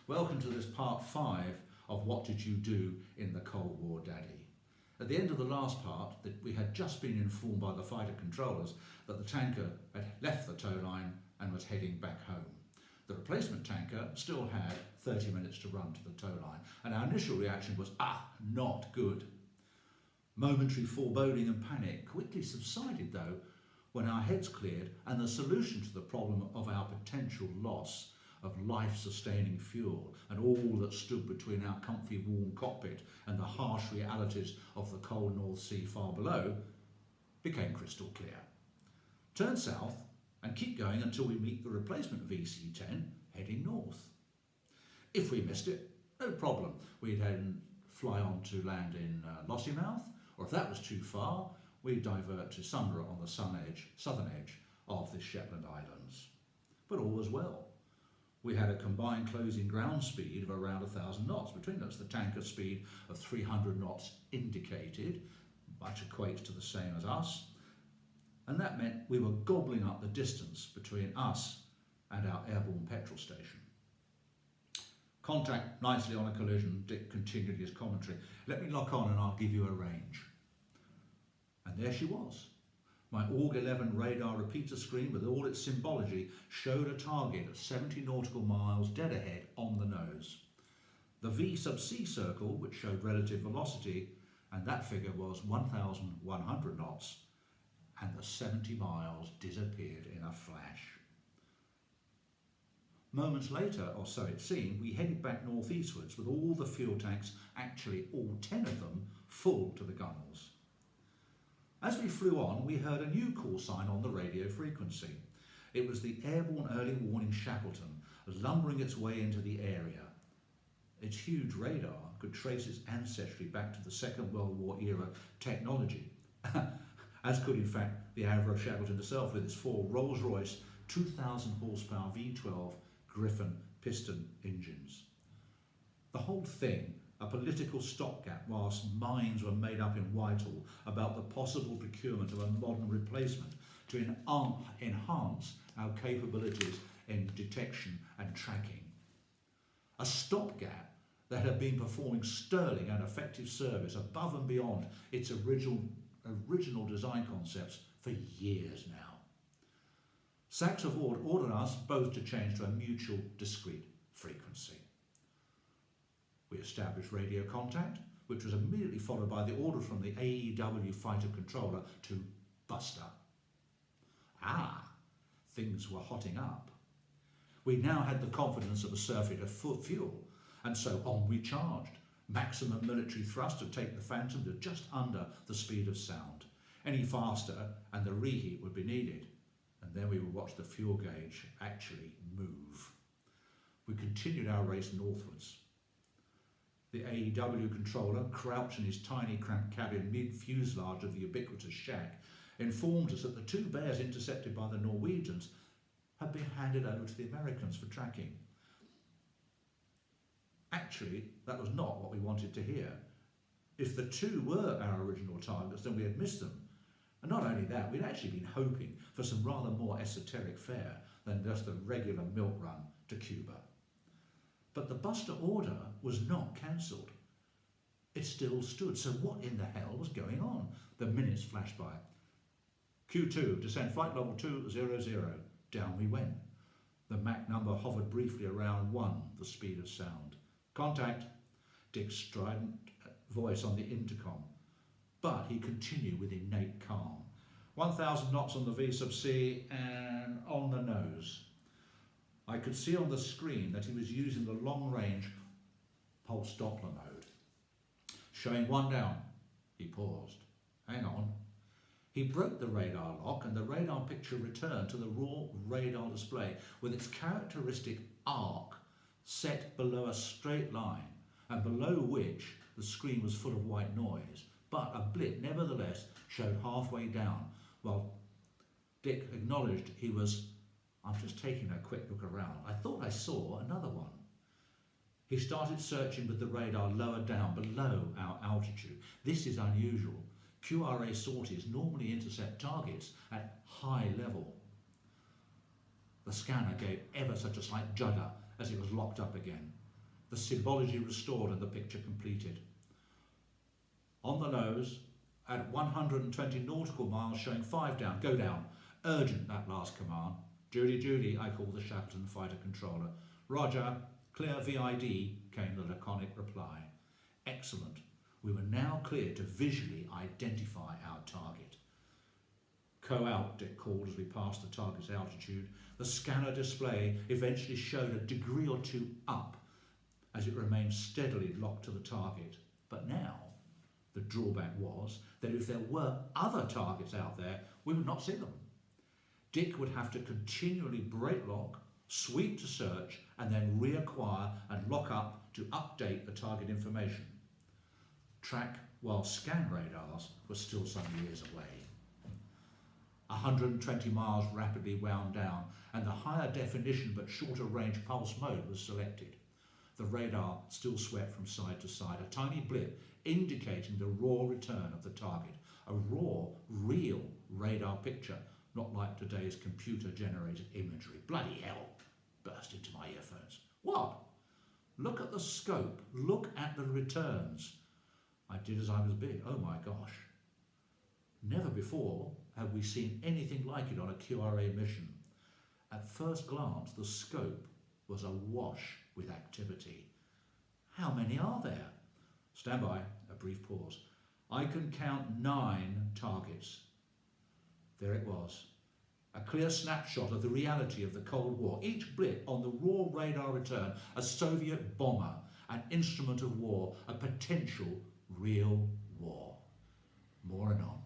Welcome to this part 5 of What Did You Do in the Cold War, Daddy? At the end of the last part, we had just been informed by the fighter controllers that the tanker had left the tow line and was heading back home. The replacement tanker still had 30 minutes to run to the tow line, and our initial reaction was, not good. Momentary foreboding and panic quickly subsided though when our heads cleared and the solution to the problem of our potential loss of life-sustaining fuel and all that stood between our comfy warm cockpit and the harsh realities of the cold North Sea far below became crystal clear. Turn south and keep going until we meet the replacement VC-10 heading north. If we missed it, no problem. We'd then fly on to land in Lossiemouth, or if that was too far, we'd divert to Sunderland on the southern edge of the Shetland Islands. But all was well. We had a combined closing ground speed of around 1,000 knots between us. The tanker speed of 300 knots indicated, much equates to the same as us, and that meant we were gobbling up the distance between us and our airborne petrol station. Contact nicely on a collision, Dick continued his commentary. Let me lock on and I'll give you a range. And there she was. My AUG 11 radar repeater screen with all its symbology showed a target at 70 nautical miles dead ahead on the nose. The V sub C circle, which showed relative velocity, and that figure was 1,100 knots, and the 70 miles disappeared in a flash. Moments later, or so it seemed, we headed back northeastwards with all the fuel tanks, actually all 10 of them, full to the gunwales. As we flew on, we heard a new call sign on the radio frequency. It was the Airborne Early Warning Shackleton, lumbering its way into the area. Its huge radar could trace its ancestry back to the Second World War era technology, as could in fact the Avro Shackleton itself with its 4 Rolls-Royce 2,000 horsepower V12 Griffon piston engines. The whole thing a political stopgap whilst minds were made up in Whitehall about the possible procurement of a modern replacement to enhance our capabilities in detection and tracking. A stopgap that had been performing sterling and effective service above and beyond its original design concepts for years now. Sachs have ordered us both to change to a mutual discrete frequency. We established radio contact, which was immediately followed by the order from the AEW fighter controller to Buster. Things were hotting up. We now had the confidence of a surfeit of fuel, and so on we charged. Maximum military thrust to take the Phantom to just under the speed of sound. Any faster and the reheat would be needed, and then we would watch the fuel gauge actually move. We continued our race northwards. The AEW controller, crouched in his tiny cramped cabin mid-fuselage of the ubiquitous shack, informed us that the 2 bears intercepted by the Norwegians had been handed over to the Americans for tracking. Actually, that was not what we wanted to hear. If the 2 were our original targets, then we had missed them. And not only that, we'd actually been hoping for some rather more esoteric fare than just a regular milk run to Cuba. But the Buster order was not cancelled. It still stood. So what in the hell was going on? The minutes flashed by. Q2, descend flight level 200. Down we went. The Mach number hovered briefly around 1, the speed of sound. Contact, Dick's strident voice on the intercom. But he continued with innate calm. 1,000 knots on the V sub C and on the nose. I could see on the screen that he was using the long-range pulse Doppler mode. Showing 1 down. He paused. Hang on. He broke the radar lock and the radar picture returned to the raw radar display with its characteristic arc set below a straight line and below which the screen was full of white noise, but a blip nevertheless showed halfway down while Dick acknowledged he was I'm just taking a quick look around. I thought I saw another one. He started searching with the radar lower down, below our altitude. This is unusual. QRA sorties normally intercept targets at high level. The scanner gave ever such a slight judder as it was locked up again. the symbology restored and the picture completed. On the nose, at 120 nautical miles, showing 5 down, go down. Urgent, that last command. Judy, Judy, I call the Shackleton fighter controller. Roger, clear VID, came the laconic reply. Excellent. We were now clear to visually identify our target. Co-out, Dick called as we passed the target's altitude. The scanner display eventually showed a degree or two up as it remained steadily locked to the target. But now, the drawback was that if there were other targets out there, we would not see them. Dick would have to continually break lock, sweep to search, and then reacquire and lock up to update the target information. Track while scan radars were still some years away. 120 miles rapidly wound down, and the higher definition but shorter range pulse mode was selected. The radar still swept from side to side, a tiny blip indicating the raw return of the target. A raw, real radar picture, not like today's computer-generated imagery. Bloody hell, burst into my earphones. What? Look at the scope, look at the returns. I did as I was bid. Oh my gosh. Never before have we seen anything like it on a QRA mission. At first glance, the scope was awash with activity. How many are there? Stand by, a brief pause. I can count 9 targets. There it was. A clear snapshot of the reality of the Cold War. Each blip on the raw radar return, a Soviet bomber, an instrument of war, a potential real war. More anon.